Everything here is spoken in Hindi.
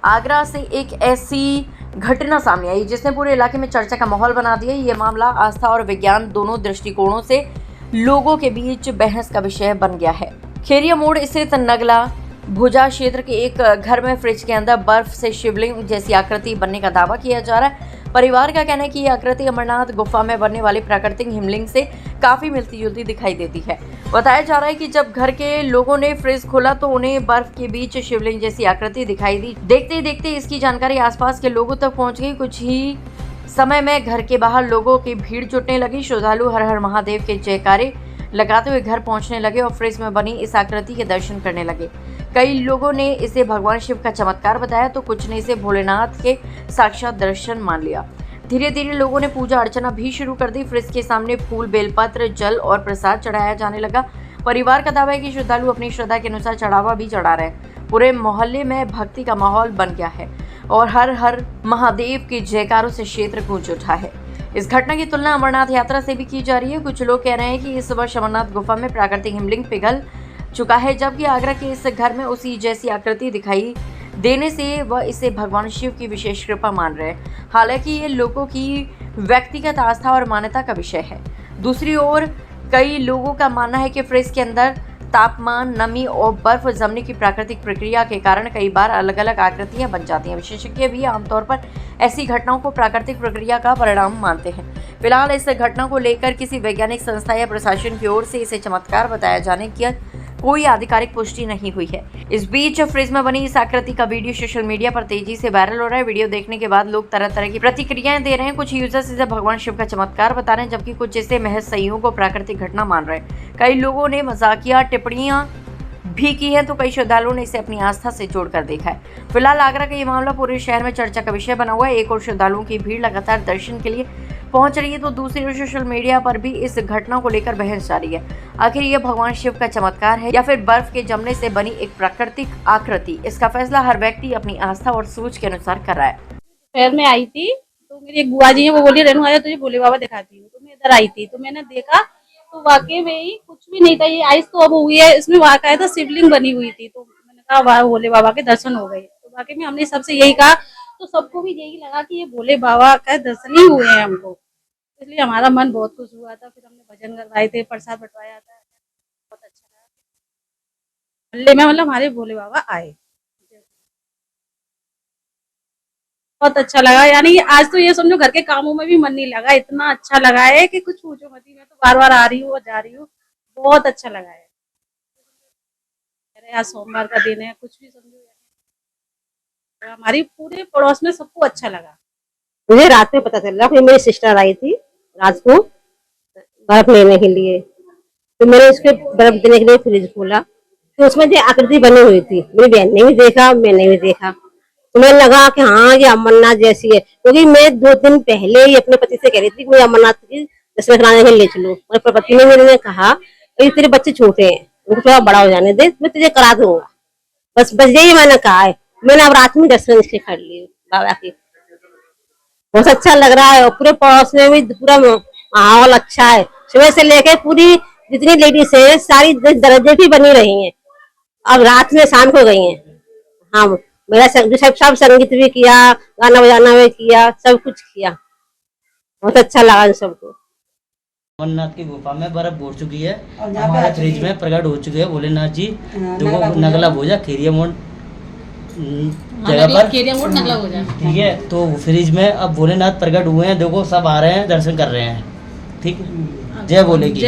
आगरा से एक ऐसी घटना सामने आई जिसने पूरे इलाके में चर्चा का माहौल बना दिया। ये मामला आस्था और विज्ञान दोनों दृष्टिकोणों से लोगों के बीच बहस का विषय बन गया है। खेरिया मोड़ स्थित नगला भुजा क्षेत्र के एक घर में फ्रिज के अंदर बर्फ से शिवलिंग जैसी आकृति बनने का दावा किया जा रहा है। परिवार का कहना है कि यह आकृति अमरनाथ गुफा में बनने वाली प्राकृतिक हिमलिंग से काफी मिलती जुलती दिखाई देती है। बताया जा रहा है कि जब घर के लोगों ने फ्रिज खोला तो उन्हें बर्फ के बीच शिवलिंग जैसी आकृति दिखाई दी। देखते ही देखते इसकी जानकारी आसपास के लोगों तक पहुंच गई। कुछ ही समय में घर के बाहर लोगों की भीड़ जुटने लगी। श्रद्धालु हर हर महादेव के जयकारे लगाते हुए घर पहुंचने लगे और फ्रिज में बनी इस आकृति के दर्शन करने लगे। कई लोगों ने इसे भगवान शिव का चमत्कार बताया तो कुछ ने इसे भोलेनाथ के साक्षात दर्शन मान लिया। धीरे धीरे लोगों ने पूजा अर्चना भी शुरू कर दी। फ्रिज के सामने फूल, बेलपत्र, जल और प्रसाद चढ़ाया जाने लगा। परिवार का दावा है कि श्रद्धालु अपनी श्रद्धा के अनुसार चढ़ावा भी चढ़ा रहे हैं। पूरे मोहल्ले में भक्ति का माहौल बन गया है और हर हर महादेव के जयकारों से क्षेत्र गूंज उठा है। इस घटना की तुलना अमरनाथ यात्रा से भी की जा रही है। कुछ लोग कह रहे हैं कि इस वर्ष अमरनाथ गुफा में प्राकृतिक हिमलिंग पिघल चुका है, जबकि आगरा के इस घर में उसी जैसी आकृति दिखाई देने से वह इसे भगवान शिव की विशेष कृपा मान रहे हैं। हालांकि ये लोगों की व्यक्तिगत आस्था और मान्यता का विषय है। दूसरी ओर कई लोगों का मानना है कि फ्रिज के अंदर तापमान, नमी और बर्फ जमने की प्राकृतिक प्रक्रिया के कारण कई बार अलग अलग आकृतियां बन जाती हैं। विशेषज्ञ भी आमतौर पर ऐसी घटनाओं को प्राकृतिक प्रक्रिया का परिणाम मानते हैं। फिलहाल इस घटना को लेकर किसी वैज्ञानिक संस्था या प्रशासन की ओर से इसे चमत्कार बताया जाने की कोई आधिकारिक पुष्टि नहीं हुई है। इस बीच फ्रिज में बनी इस आकृति का वीडियो सोशल मीडिया पर तेजी से वायरल हो रहा है। वीडियो देखने के बाद लोग तरह तरह की प्रतिक्रियाएं दे रहे हैं। कुछ यूजर्स इसे भगवान शिव का चमत्कार बता रहे हैं, जबकि कुछ इसे महज संयोग को प्राकृतिक घटना मान रहे हैं। कई लोगों ने मजाकिया टिप्पणियां भी की है तो कई श्रद्धालुओं ने इसे अपनी आस्था से जोड़कर देखा है। फिलहाल आगरा का ये मामला पूरे शहर में चर्चा का विषय बना हुआ है। एक और श्रद्धालुओं की भीड़ लगातार दर्शन के लिए पहुंच रही है तो दूसरी ओर सोशल मीडिया पर भी इस घटना को लेकर बहस जारी है। आखिर यह भगवान शिव का चमत्कार है या फिर बर्फ के जमने से बनी एक प्राकृतिक आकृति? इसका फैसला हर व्यक्ति अपनी आस्था और सोच के अनुसार कर रहा है। शहर में आई थी तो मेरी एक बुआ जी है, वो बोली रेनू आया तुझे भोले बाबा दिखाती हूँ। तो मैं इधर आई थी तो मैंने देखा तो वाकई में ही कुछ भी नहीं था। ये आइस तो अब हुई है, इसमें वाकई शिवलिंग बनी हुई थी। तो मैंने कहा वाह, भोले बाबा के दर्शन हो गए। तो वाकई में हमने सबसे यही कहा तो सबको भी यही लगा कि ये भोले बाबा का दर्शन ही हुए हैं हमको, इसलिए हमारा मन बहुत खुश हुआ था। फिर हमने भजन करवाए थे, प्रसाद बंटवाया था, बहुत अच्छा लगा। मोहल्ले में मतलब हमारे भोले बाबा आए, बहुत अच्छा लगा। यानी आज तो ये समझो घर के कामों में भी मन नहीं लगा, इतना अच्छा लगा है कि कुछ पूछो मत ही। मैं तो बार बार आ रही हूँ और जा रही हूँ, बहुत अच्छा लगा है। आज सोमवार का दिन है, कुछ भी समझो हमारी पूरे पड़ोस में सबको अच्छा लगा। मुझे रात में पता चला कि मेरी सिस्टर आई थी रात को बर्फ लेने के लिए, तो मैंने उसके बर्फ देने के लिए फ्रिज खोला तो उसमें जो आकृति बनी हुई थी, मेरी बहन ने भी देखा, मैंने भी देखा। तो मुझे लगा कि हाँ ये अमरनाथ जैसी है, क्योंकि मैं 2 दिन पहले ही अपने पति से कह रही थी कि मुझे अमरनाथ की दर्शन कराने के लिए ले चलो। और पति ने मेरे कहा तेरे बच्चे छोटे हैं, उनको थोड़ा बड़ा हो जाने दे, मैं तुझे करा दूंगा। बस यही मैंने कहा है। मैंने अब रात में दर्शन इसके कर लिए बाबा की, बहुत अच्छा लग रहा है। और पूरे पड़ोस में भी पूरा माहौल अच्छा है। सुबह से लेके पूरी जितनी लेडीज है सारी दरजे भी बनी रही हैं, अब रात में शाम को गई हैं। हाँ, मेरा सब संगीत भी किया, गाना बजाना भी किया, सब कुछ किया, बहुत अच्छा लगा सबको। अमरनाथ की गुफा में बर्फ बोल चुकी है, हमारे फ्रिज में प्रकट हो चुके हैं भोलेनाथ जी। देखो नगला भोजा खेरिया मोड़ जगह पर, ठीक है। तो फ्रिज में अब भोलेनाथ प्रकट हुए हैं, देखो सब आ रहे हैं, दर्शन कर रहे हैं। ठीक, जय भोले की।